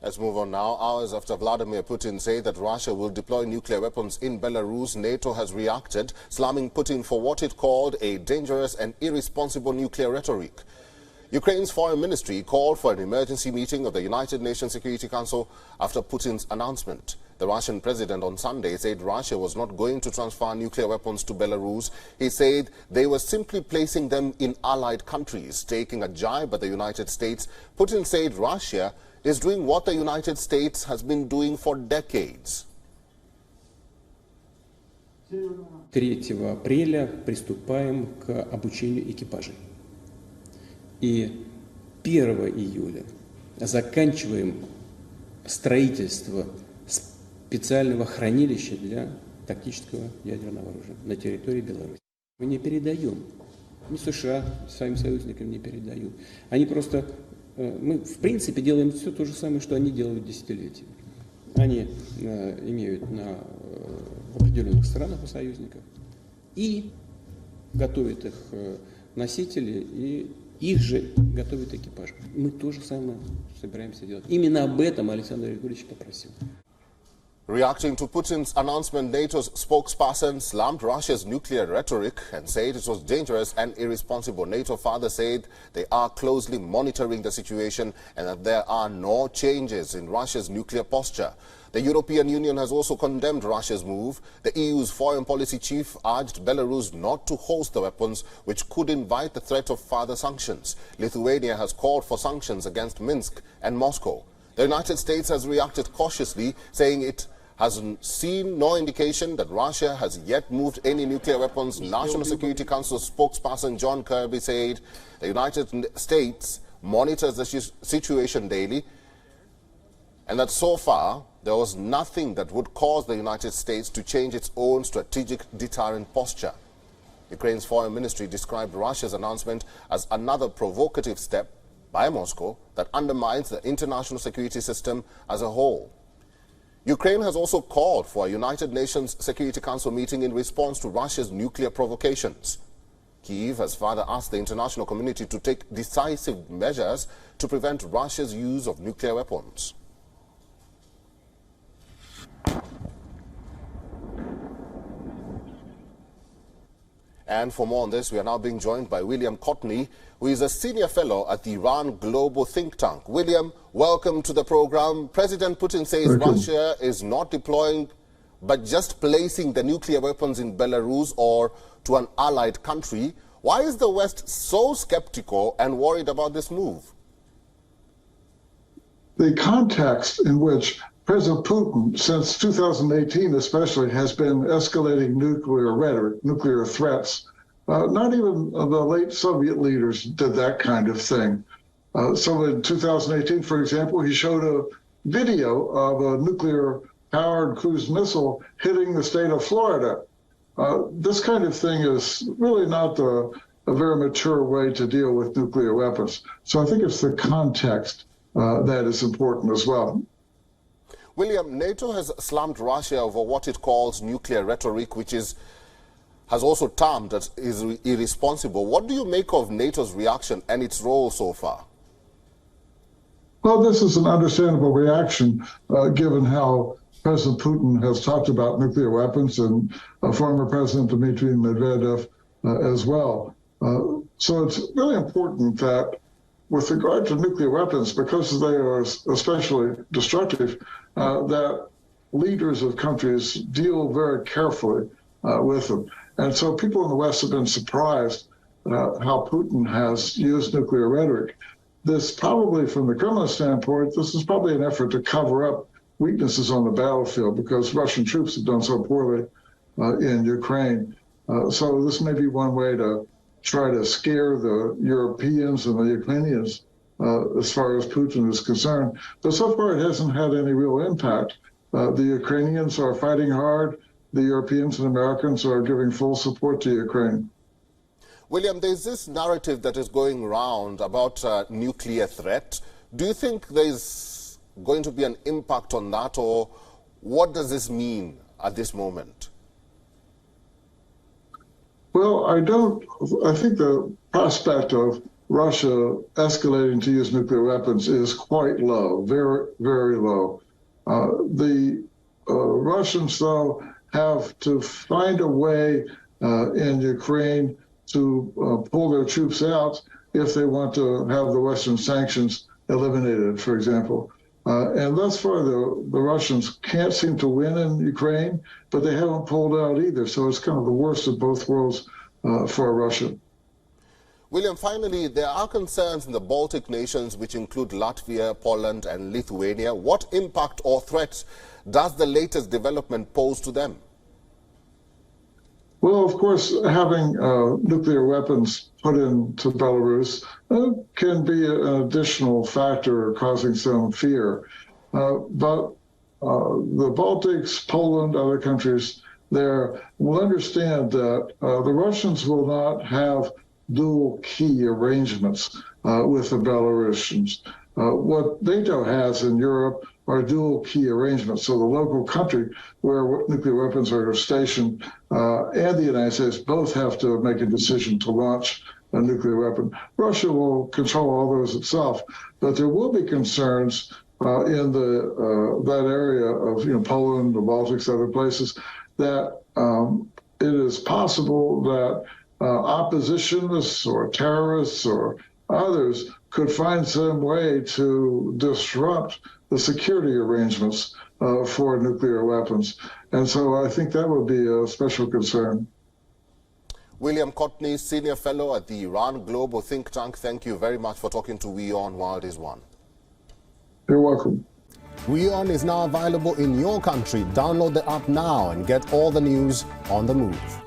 Let's move on now. Hours after Vladimir Putin said that Russia will deploy nuclear weapons in Belarus, NATO has reacted, slamming Putin for what it called a dangerous and irresponsible nuclear rhetoric. Ukraine's foreign ministry called for an emergency meeting of the United Nations Security Council after Putin's announcement. The Russian president on Sunday said Russia was not going to transfer nuclear weapons to Belarus. He said they were simply placing them in allied countries, taking a jibe at the United States. Putin said Russia is doing what the United States has been doing for decades. 3 апреля приступаем к обучению экипажей. И 1 июля заканчиваем строительство специального хранилища для тактического ядерного оружия на территории Беларуси. Мы не передаем, ни США своим союзникам не передают. Они просто, мы в принципе делаем все то же самое, что они делают десятилетиями. Они имеют в определенных странах у союзников и готовят их носители, и их же готовят экипаж. Мы то же самое собираемся делать. Именно об этом Александр Григорьевич попросил. Reacting to Putin's announcement, NATO's spokesperson slammed Russia's nuclear rhetoric and said it was dangerous and irresponsible. NATO further said they are closely monitoring the situation and that there are no changes in Russia's nuclear posture. The European Union has also condemned Russia's move. The EU's foreign policy chief urged Belarus not to host the weapons, which could invite the threat of further sanctions. Lithuania has called for sanctions against Minsk and Moscow. The United States has reacted cautiously, saying it has seen no indication that Russia has yet moved any nuclear weapons. National Security Council spokesperson John Kirby said the United States monitors the situation daily and that so far there was nothing that would cause the United States to change its own strategic deterrent posture. Ukraine's foreign ministry described Russia's announcement as another provocative step by Moscow that undermines the international security system as a whole. Ukraine has also called for a United Nations Security Council meeting in response to Russia's nuclear provocations. Kyiv has further asked the international community to take decisive measures to prevent Russia's use of nuclear weapons. And for more on this, we are now being joined by William Courtney, who is a senior fellow at the Iran Global Think Tank. William, welcome to the program. President Putin says Russia is not deploying, but just placing the nuclear weapons in Belarus or to an allied country. Why is the West so skeptical and worried about this move? The context in which President Putin, since 2018 especially, has been escalating nuclear rhetoric, nuclear threats. Not even the late Soviet leaders did that kind of thing. So in 2018, for example, he showed a video of a nuclear-powered cruise missile hitting the state of Florida. This kind of thing is really not a very mature way to deal with nuclear weapons. So I think it's the context that is important as well. William, NATO has slammed Russia over what it calls nuclear rhetoric, which has also termed as irresponsible. What do you make of NATO's reaction and its role so far? Well, this is an understandable reaction, given how President Putin has talked about nuclear weapons and former President Dmitry Medvedev as well. So it's really important that with regard to nuclear weapons, because they are especially destructive, that leaders of countries deal very carefully with them. And so people in the West have been surprised how Putin has used nuclear rhetoric. This probably, from the Kremlin standpoint, this is probably an effort to cover up weaknesses on the battlefield because Russian troops have done so poorly in Ukraine. So this may be one way to try to scare the Europeans and the Ukrainians as far as Putin is concerned. But so far it hasn't had any real impact. The Ukrainians are fighting hard. The Europeans and Americans are giving full support to Ukraine. William, there's this narrative that is going around about nuclear threat. Do you think there's going to be an impact on that, or what does this mean at this moment? Well, I think the prospect of Russia escalating to use nuclear weapons is quite low, very, very low. The Russians, though, have to find a way in Ukraine to pull their troops out if they want to have the Western sanctions eliminated, for example. And thus far, the Russians can't seem to win in Ukraine, but they haven't pulled out either. So it's kind of the worst of both worlds for Russia. William, finally, there are concerns in the Baltic nations, which include Latvia, Poland and Lithuania. What impact or threats does the latest development pose to them? Well, of course, having nuclear weapons put into Belarus can be an additional factor causing some fear. But the Baltics, Poland, other countries there will understand that the Russians will not have dual key arrangements with the Belarusians. What NATO has in Europe are dual key arrangements. So the local country where nuclear weapons are stationed and the United States both have to make a decision to launch a nuclear weapon. Russia will control all those itself, but there will be concerns in that area of Poland, the Baltics, other places, that it is possible that oppositionists or terrorists or others could find some way to disrupt the security arrangements for nuclear weapons. And so I think that would be a special concern. William Courtney, Senior Fellow at the Iran Global Think Tank, thank you very much for talking to WION World is One. You're welcome. WION is now available in your country. Download the app now and get all the news on the move.